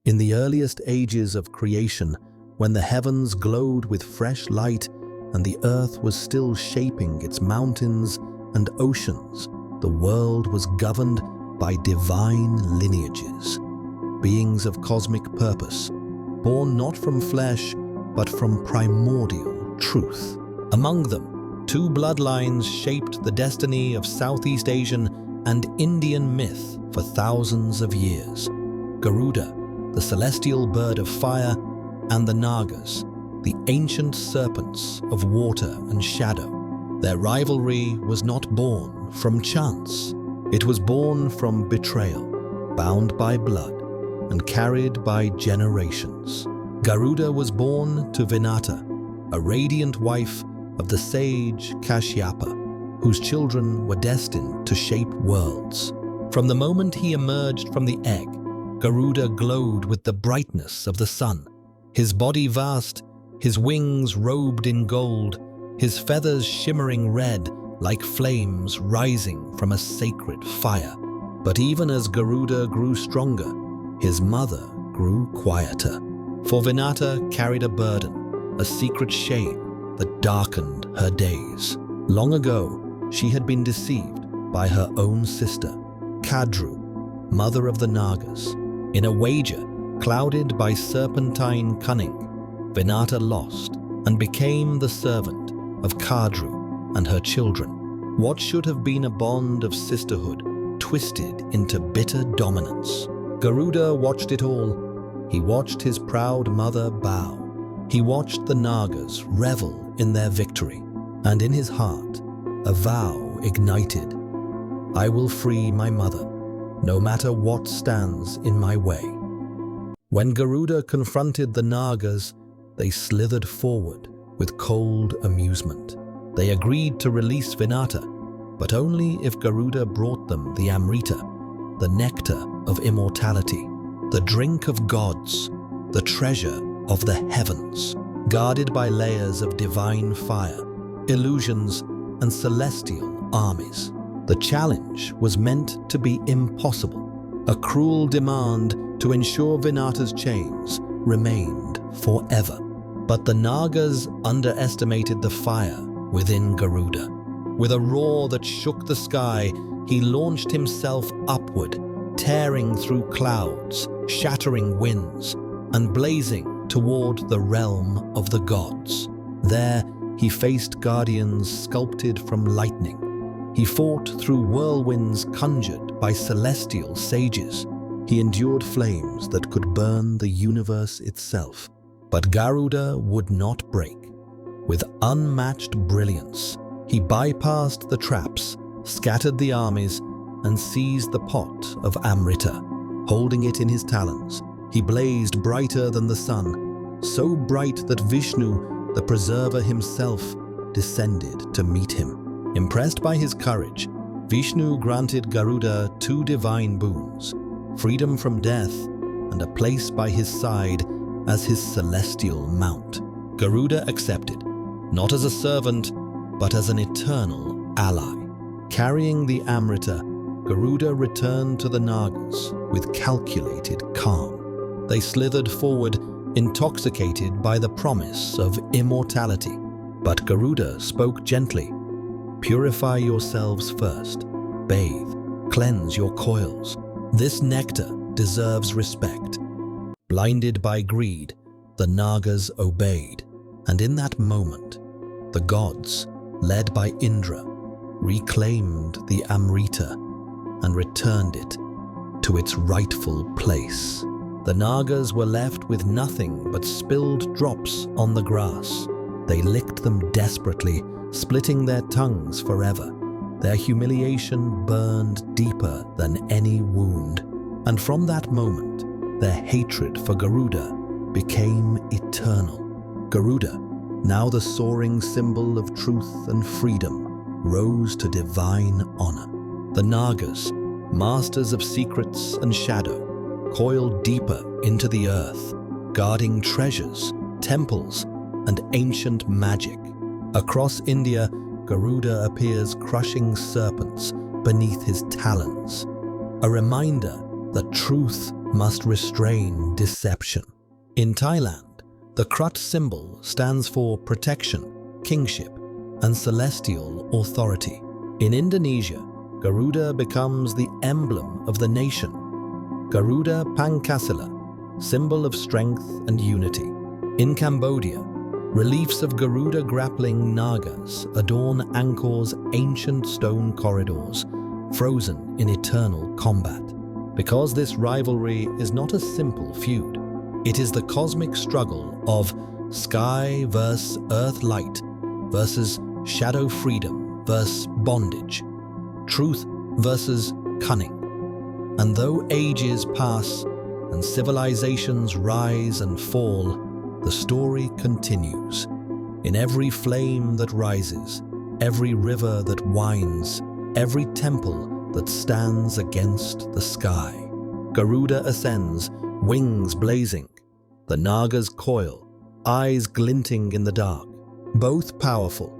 In the earliest ages of creation, when the heavens glowed with fresh light and the earth was still shaping its mountains and oceans, the world was governed by divine lineages, beings of cosmic purpose, born not from flesh, but from primordial truth. Among them, two bloodlines shaped the destiny of Southeast Asian and Indian myth for thousands of years: Garuda, the celestial bird of fire, and the Nagas, the ancient serpents of water and shadow. Their rivalry was not born from chance. It was born from betrayal, bound by blood, and carried by generations. Garuda was born to Vinata, a radiant wife of the sage Kashyapa, whose children were destined to shape worlds. From the moment he emerged from the egg, Garuda glowed with the brightness of the sun. His body vast, his wings robed in gold, his feathers shimmering red like flames rising from a sacred fire. But even as Garuda grew stronger, his mother grew quieter. For Vinata carried a burden, a secret shame that darkened her days. Long ago, she had been deceived by her own sister, Kadru, mother of the Nagas. In a wager clouded by serpentine cunning, Vinata lost and became the servant of Kadru and her children. What should have been a bond of sisterhood twisted into bitter dominance. Garuda watched it all. He watched his proud mother bow. He watched the Nagas revel in their victory. And in his heart, a vow ignited. I will free my mother, no matter what stands in my way. When Garuda confronted the Nagas, they slithered forward with cold amusement. They agreed to release Vinata, but only if Garuda brought them the Amrita, the nectar of immortality, the drink of gods, the treasure of the heavens, guarded by layers of divine fire, illusions, and celestial armies. The challenge was meant to be impossible, a cruel demand to ensure Vinata's chains remained forever. But the Nagas underestimated the fire within Garuda. With a roar that shook the sky, he launched himself upward, tearing through clouds, shattering winds, and blazing toward the realm of the gods. There, he faced guardians sculpted from lightning. He fought through whirlwinds conjured by celestial sages. He endured flames that could burn the universe itself. But Garuda would not break. With unmatched brilliance, he bypassed the traps, scattered the armies, and seized the pot of Amrita. Holding it in his talons, he blazed brighter than the sun, so bright that Vishnu, the preserver himself, descended to meet him. Impressed by his courage, Vishnu granted Garuda two divine boons: freedom from death and a place by his side as his celestial mount. Garuda accepted, not as a servant, but as an eternal ally. Carrying the Amrita, Garuda returned to the Nagas with calculated calm. They slithered forward, intoxicated by the promise of immortality. But Garuda spoke gently. Purify yourselves first. Bathe, cleanse your coils. This nectar deserves respect. Blinded by greed, the Nagas obeyed. And in that moment, the gods, led by Indra, reclaimed the Amrita and returned it to its rightful place. The Nagas were left with nothing but spilled drops on the grass. They licked them desperately, splitting their tongues forever. Their humiliation burned deeper than any wound. And from that moment, their hatred for Garuda became eternal. Garuda, now the soaring symbol of truth and freedom, rose to divine honor. The Nagas, masters of secrets and shadow, coiled deeper into the earth, guarding treasures, temples, and ancient magic. Across India, Garuda appears crushing serpents beneath his talons, a reminder that truth must restrain deception. In Thailand, the Krut symbol stands for protection, kingship, and celestial authority. In Indonesia, Garuda becomes the emblem of the nation. Garuda Pancasila, symbol of strength and unity. In Cambodia, reliefs of Garuda grappling Nagas adorn Angkor's ancient stone corridors, frozen in eternal combat. Because this rivalry is not a simple feud, it is the cosmic struggle of sky versus earth light versus shadow freedom versus bondage, truth versus cunning. And though ages pass and civilizations rise and fall, the story continues. In every flame that rises, every river that winds, every temple that stands against the sky, Garuda ascends, wings blazing. The Nagas coil, eyes glinting in the dark. Both powerful,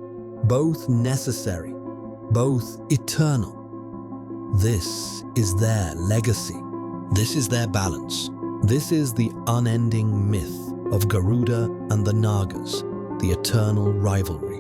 both necessary, both eternal. This is their legacy. This is their balance. This is the unending myth of Garuda and the Nagas, the eternal rivalry.